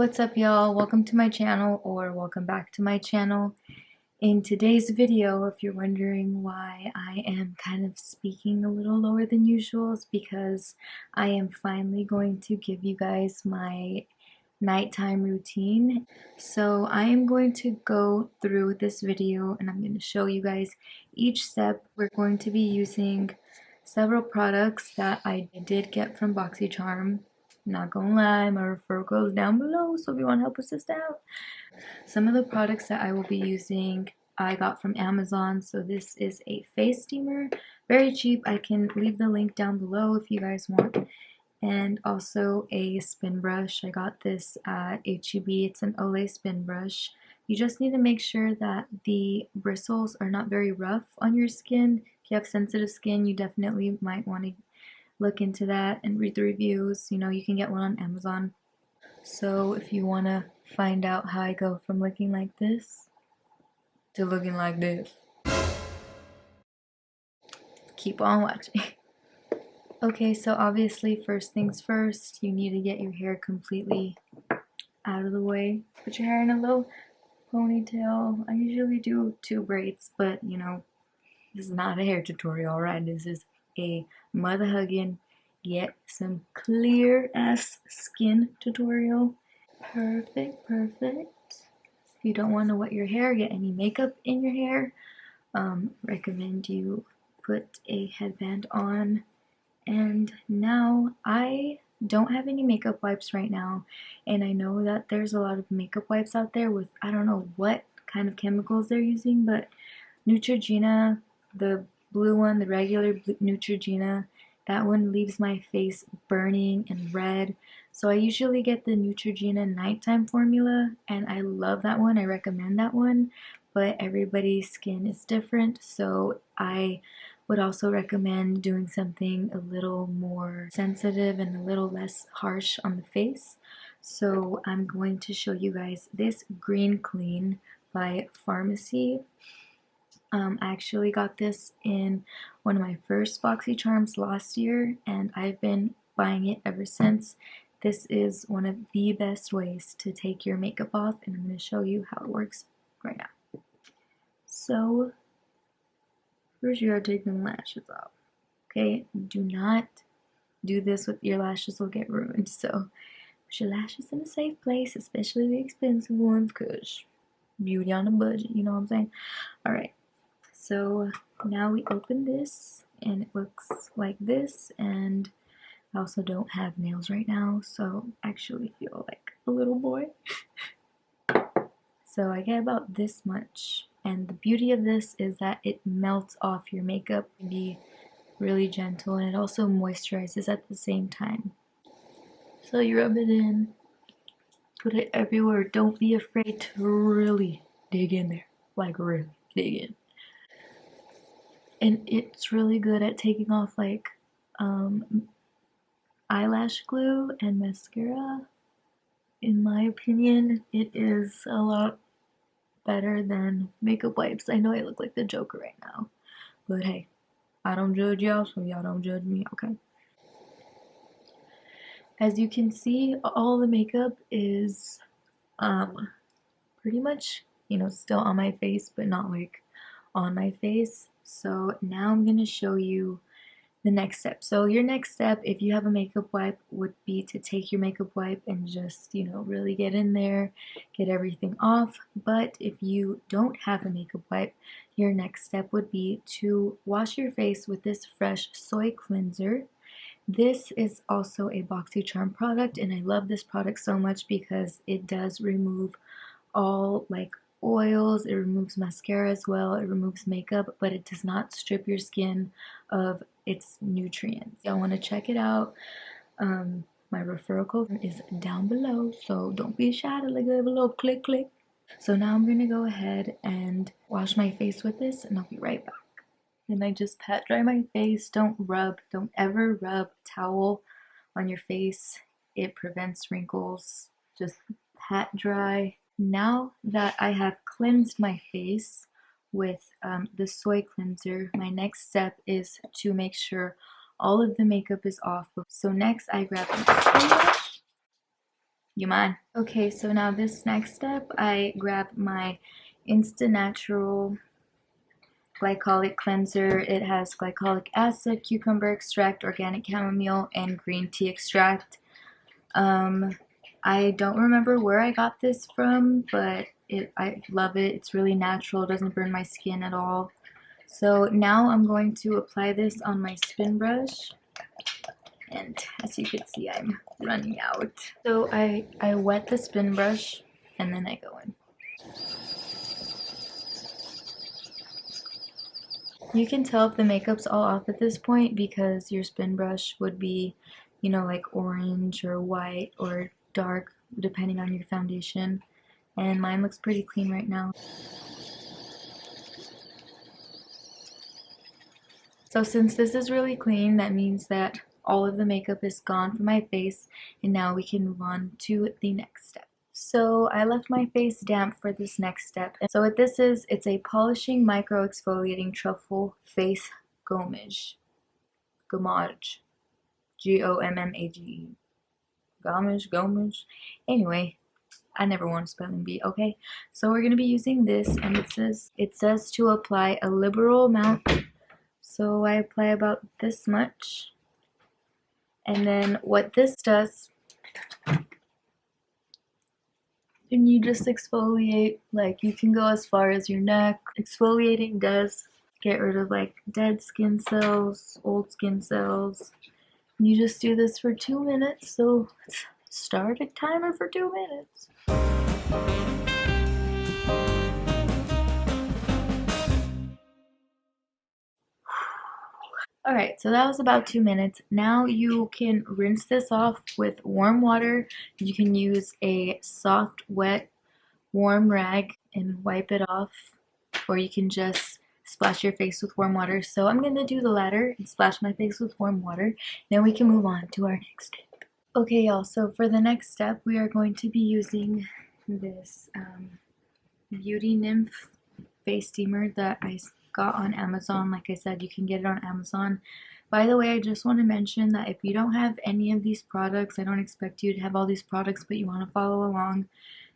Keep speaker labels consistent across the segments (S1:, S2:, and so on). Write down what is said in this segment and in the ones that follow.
S1: What's up, y'all? Welcome to my channel, or welcome back to my channel. In today's video, if you're wondering why I am kind of speaking a little lower than usual, it's because I am finally going to give you guys my nighttime routine. So I am going to go through this video and I'm going to show you guys each step. We're going to be using several products that I did get from Boxycharm. Not gonna lie, my referral goes down below, so if you want to help assist out. Some of the products that I will be using I got from Amazon. So this is a face steamer, very cheap. I can leave the link down below if you guys want. And also a spin brush. I got this at H-E-B. It's an Olay spin brush. You just need to make sure that the bristles are not very rough on your skin. If you have sensitive skin, you definitely might want to look into that and read the reviews. You know, you can get one on Amazon. So if you want to find out how I go from looking like this to looking like this, keep on watching. Okay, so obviously first things first, you need to get your hair completely out of the way. Put your hair in a little ponytail. I usually do 2 braids, but you know, this is not a hair tutorial, right? This is a mother hugging, get some clear ass skin tutorial. Perfect. If you don't want to wet your hair, get any makeup in your hair, recommend you put a headband on. And now I don't have any makeup wipes right now, and I know that there's a lot of makeup wipes out there with I don't know what kind of chemicals they're using, but Neutrogena, the blue one, the regular Neutrogena, that one leaves my face burning and red. So I usually get the Neutrogena nighttime formula, and I love that one. I recommend that one, but everybody's skin is different, so I would also recommend doing something a little more sensitive and a little less harsh on the face. So I'm going to show you guys this Green Clean by Pharmacy. I actually got this in one of my first Boxycharms last year, and I've been buying it ever since. This is one of the best ways to take your makeup off, and I'm going to show you how it works right now. So first you gotta take them lashes off. Okay, do not do this with your lashes, will get ruined. So put your lashes in a safe place, especially the expensive ones, because beauty on a budget, you know what I'm saying? Alright, so now we open this and it looks like this, and I also don't have nails right now, so I actually feel like a little boy. So I get about this much, and the beauty of this is that it melts off your makeup. It can be really gentle, and it also moisturizes at the same time. So you rub it in, put it everywhere. Don't be afraid to really dig in there, like really dig in. And it's really good at taking off like eyelash glue and mascara. In my opinion, it is a lot better than makeup wipes. I know I look like the Joker right now, but hey, I don't judge y'all, so y'all don't judge me, okay? As you can see, all the makeup is pretty much, you know, still on my face, but not like on my face. So now I'm gonna show you the next step. So your next step, if you have a makeup wipe, would be to take your makeup wipe and just, you know, really get in there, get everything off. But if you don't have a makeup wipe, your next step would be to wash your face with this fresh soy cleanser. This is also a Boxycharm product, and I love this product so much because it does remove all like oils, it removes mascara as well, it removes makeup, but it does not strip your skin of its nutrients. Y'all want to check it out. My referral code is down below, so don't be shy to give a little click. So now I'm gonna go ahead and wash my face with this, and I'll be right back. Then I just pat dry my face. Don't ever rub a towel on your face. It prevents wrinkles. Just pat dry. Now that I have cleansed my face with the soy cleanser, my next step is to make sure all of the makeup is off. So next I grab my spin brush, You mind? Okay, so now this next step, I grab my Instant Natural glycolic cleanser. It has glycolic acid, cucumber extract, organic chamomile, and green tea extract. I don't remember where I got this from, but I love it. It's really natural, doesn't burn my skin at all. So now I'm going to apply this on my spin brush, and as you can see, I'm running out. So I wet the spin brush and then I go in. You can tell if the makeup's all off at this point because your spin brush would be, you know, like orange or white or dark depending on your foundation, and mine looks pretty clean right now. So since this is really clean, that means that all of the makeup is gone from my face, and now we can move on to the next step. So I left my face damp for this next step. So what this is, it's a polishing micro exfoliating truffle face gommage. Gommage. Gommage. Gommage. Anyway, I never want to spelling bee. Okay, so we're gonna be using this, and it says to apply a liberal amount. So I apply about this much, and then what this does, and you just exfoliate. Like, you can go as far as your neck. Exfoliating does get rid of like dead skin cells, old skin cells. You just do this for 2 minutes. So start a timer for 2 minutes. Alright, so that was about 2 minutes. Now you can rinse this off with warm water. You can use a soft, wet, warm rag and wipe it off, or you can just splash your face with warm water. So I'm going to do the latter and splash my face with warm water. Then we can move on to our next step. Okay, y'all, so for the next step, we are going to be using this Beauty Nymph face steamer that I got on Amazon. Like I said, you can get it on Amazon. By the way, I just want to mention that if you don't have any of these products, I don't expect you to have all these products, but you want to follow along,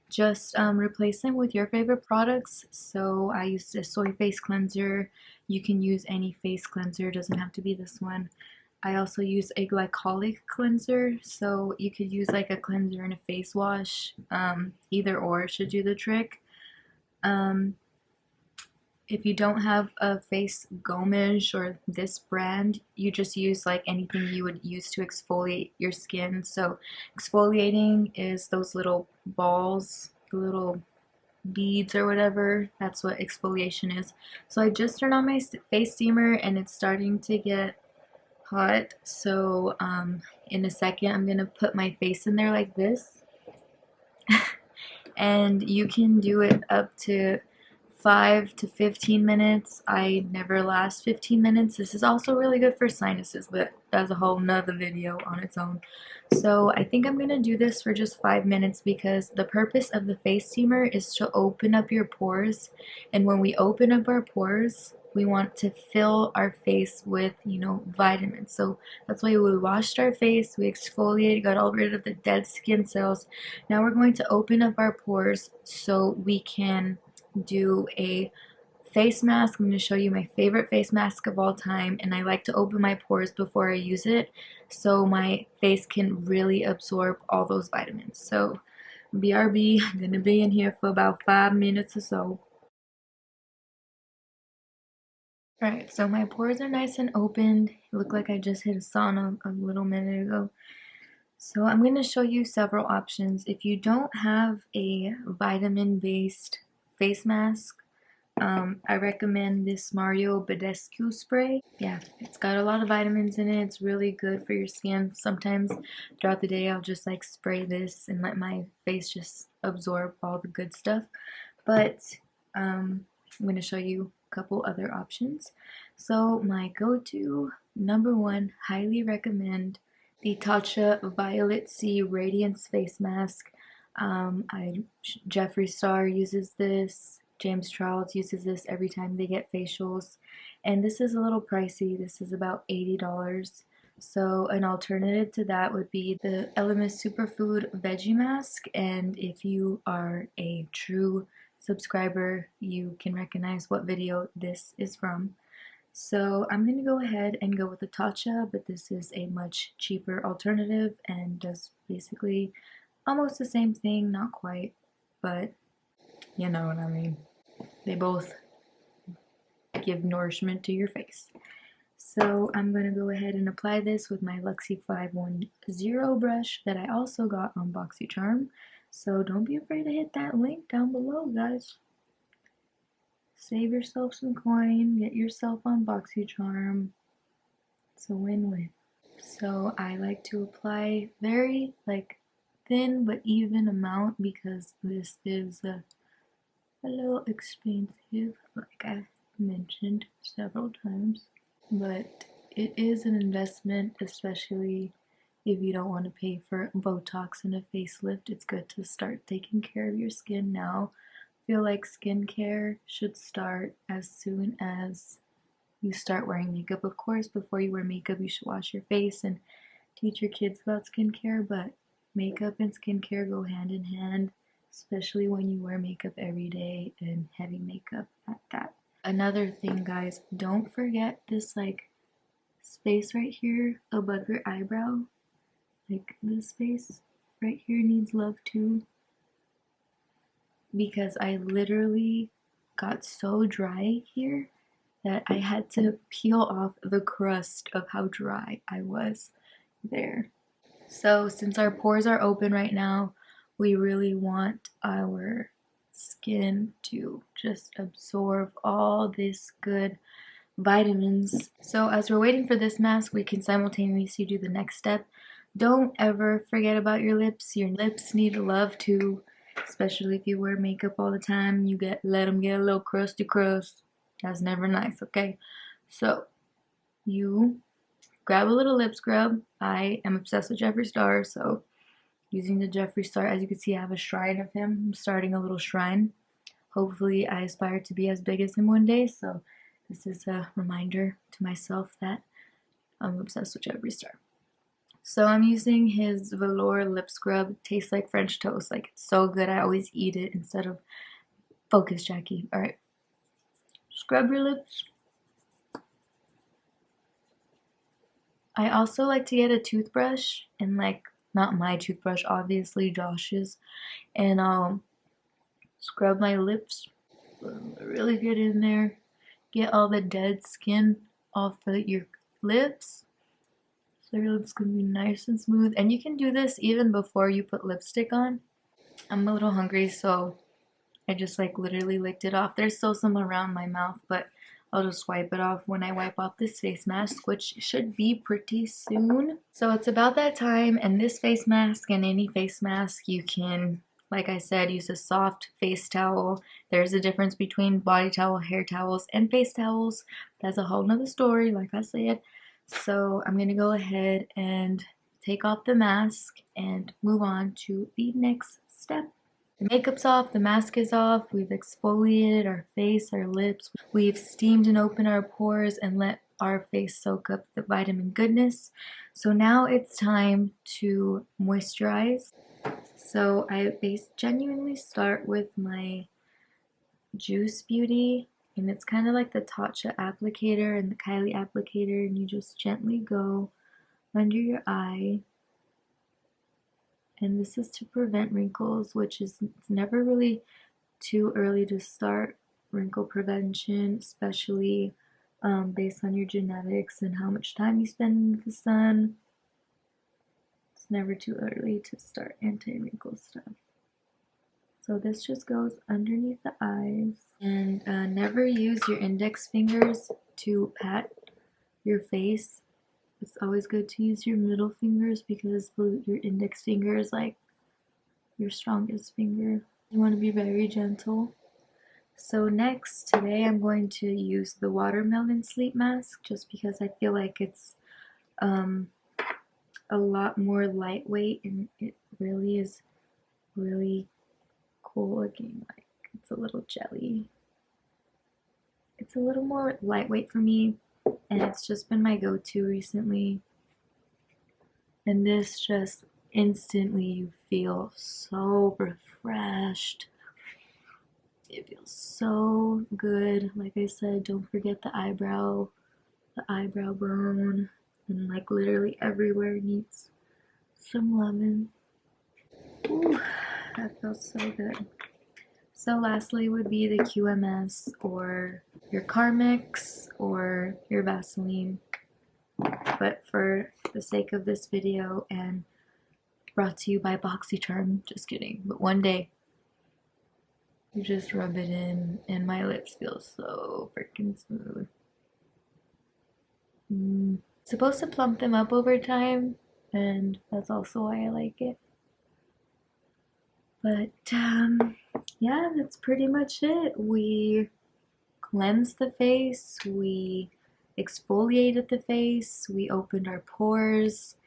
S1: just replace them with your favorite products. So I used a soy face cleanser. You can use any face cleanser, doesn't have to be this one. I also use a glycolic cleanser, so you could use like a cleanser and a face wash. Either or should do the trick. If you don't have a face gommage or this brand, you just use like anything you would use to exfoliate your skin. So exfoliating is those little balls, the little beads or whatever. That's what exfoliation is. So I just turned on my face steamer and it's starting to get hot. So in a second I'm gonna put my face in there like this. And you can do it up to 5 to 15 minutes. I never last 15 minutes. This is also really good for sinuses, but that's a whole nother video on its own. So I think I'm gonna do this for just 5 minutes because the purpose of the face steamer is to open up your pores, and when we open up our pores, we want to fill our face with, you know, vitamins. So that's why we washed our face, we exfoliated, got all rid of the dead skin cells. Now we're going to open up our pores so we can do a face mask. I'm going to show you my favorite face mask of all time, and I like to open my pores before I use it so my face can really absorb all those vitamins. So BRB, I'm going to be in here for about 5 minutes or so. Alright, so my pores are nice and opened. It looked like I just hit a sauna a little minute ago. So I'm going to show you several options. If you don't have a vitamin-based face mask, I recommend this Mario Badescu spray. Yeah, it's got a lot of vitamins in it. It's really good for your skin. Sometimes throughout the day I'll just like spray this and let my face just absorb all the good stuff. But I'm going to show you a couple other options. So my go-to number one, highly recommend the Tatcha Violet C Radiance Face Mask. Jeffree Star uses this. James Charles uses this every time they get facials. And this is a little pricey. This is about $80. So an alternative to that would be the Elemis Superfood Veggie Mask, and if you are a true subscriber, you can recognize what video this is from. So I'm going to go ahead and go with the Tatcha, but this is a much cheaper alternative and does basically almost the same thing, not quite, but you know what I mean. They both give nourishment to your face. So I'm going to go ahead and apply this with my Luxie 510 brush that I also got on Boxycharm. So don't be afraid to hit that link down below, guys. Save yourself some coin, get yourself on Boxycharm. It's a win-win. So I like to apply very thin but even amount because this is a little expensive, like I mentioned several times. But it is an investment, especially if you don't want to pay for Botox and a facelift. It's good to start taking care of your skin now. I feel like skincare should start as soon as you start wearing makeup. Of course, before you wear makeup, you should wash your face and teach your kids about skincare, but makeup and skincare go hand in hand, especially when you wear makeup every day and heavy makeup at that. Another thing, guys, don't forget this space right here above your eyebrow. Like this space right here needs love too, because I literally got so dry here that I had to peel off the crust of how dry I was there. So since our pores are open right now, we really want our skin to just absorb all this good vitamins. So as we're waiting for this mask, we can simultaneously do the next step. Don't ever forget about your lips. Your lips need love too, especially if you wear makeup all the time. You let them get a little crusty crust. That's never nice, okay? So you grab a little lip scrub. I am obsessed with Jeffree Star, so using the Jeffree Star, as you can see, I have a shrine of him. I'm starting a little shrine. Hopefully I aspire to be as big as him one day, so this is a reminder to myself that I'm obsessed with Jeffree Star. So I'm using his velour lip scrub. It tastes like French toast. Like, it's so good. I always eat it instead of focus, Jackie. All right. Scrub your lips. I also like to get a toothbrush, and not my toothbrush, obviously Josh's, and I'll scrub my lips. Really get in there. Get all the dead skin off of your lips. So your lips can be nice and smooth. And you can do this even before you put lipstick on. I'm a little hungry, so I just literally licked it off. There's still some around my mouth, but I'll just wipe it off when I wipe off this face mask, which should be pretty soon. So it's about that time, and this face mask and any face mask, you can, like I said, use a soft face towel. There's a difference between body towel, hair towels, and face towels. That's a whole nother story, like I said. So I'm going to go ahead and take off the mask and move on to the next step. The makeup's off, the mask is off, we've exfoliated our face, our lips, we've steamed and opened our pores and let our face soak up the vitamin goodness. So now it's time to moisturize. So I genuinely start with my Juice Beauty, and it's kind of like the Tatcha applicator and the Kylie applicator, and you just gently go under your eye. And this is to prevent wrinkles, which is, it's never really too early to start wrinkle prevention, especially based on your genetics and how much time you spend in the sun. It's never too early to start anti-wrinkle stuff. So this just goes underneath the eyes. And never use your index fingers to pat your face. It's always good to use your middle fingers because your index finger is like your strongest finger. You want to be very gentle. So next, today I'm going to use the Watermelon Sleep Mask just because I feel like it's a lot more lightweight, and it really is really cool looking. Like, it's a little jelly. It's a little more lightweight for me, and it's just been my go-to recently. And this just instantly, you feel so refreshed. It feels so good. Like I said, don't forget the eyebrow bone, and like literally everywhere needs some lemon. Ooh, that feels so good. So lastly would be the QMS or your Carmex or your Vaseline. But for the sake of this video and brought to you by Boxycharm, just kidding, but one day you just rub it in and my lips feel so freaking smooth. It's supposed to plump them up over time, and that's also why I like it. But yeah, that's pretty much it. We cleansed the face, we exfoliated the face, we opened our pores,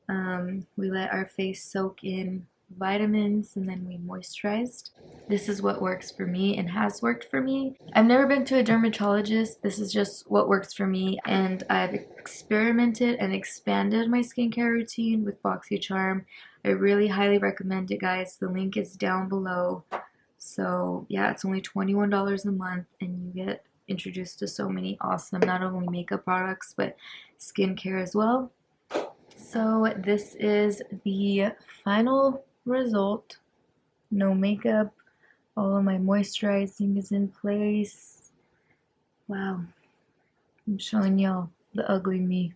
S1: we let our face soak in vitamins, and then we moisturized. This is what works for me and has worked for me. I've never been to a dermatologist. This is just what works for me, and I've experimented and expanded my skincare routine with Boxycharm. I really highly recommend it, guys. The link is down below. So yeah, it's only $21 a month, and you get introduced to so many awesome, not only makeup products, but skincare as well. So this is the final result. No makeup. All of my moisturizing is in place. Wow. I'm showing y'all the ugly me.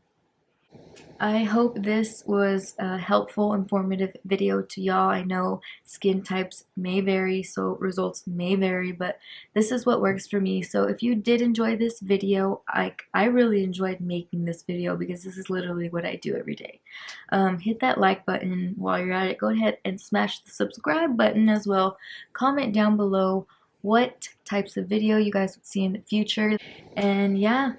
S1: I hope this was a helpful, informative video to y'all. I know skin types may vary, so results may vary, but this is what works for me. So if you did enjoy this video, I really enjoyed making this video because this is literally what I do every day. Hit that like button while you're at it. Go ahead and smash the subscribe button as well. Comment down below what types of video you guys would see in the future. And yeah,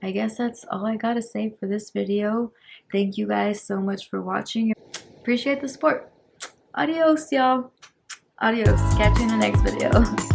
S1: I guess that's all I gotta say for this video. Thank you guys so much for watching. Appreciate the support. Adios, y'all. Adios. Catch you in the next video.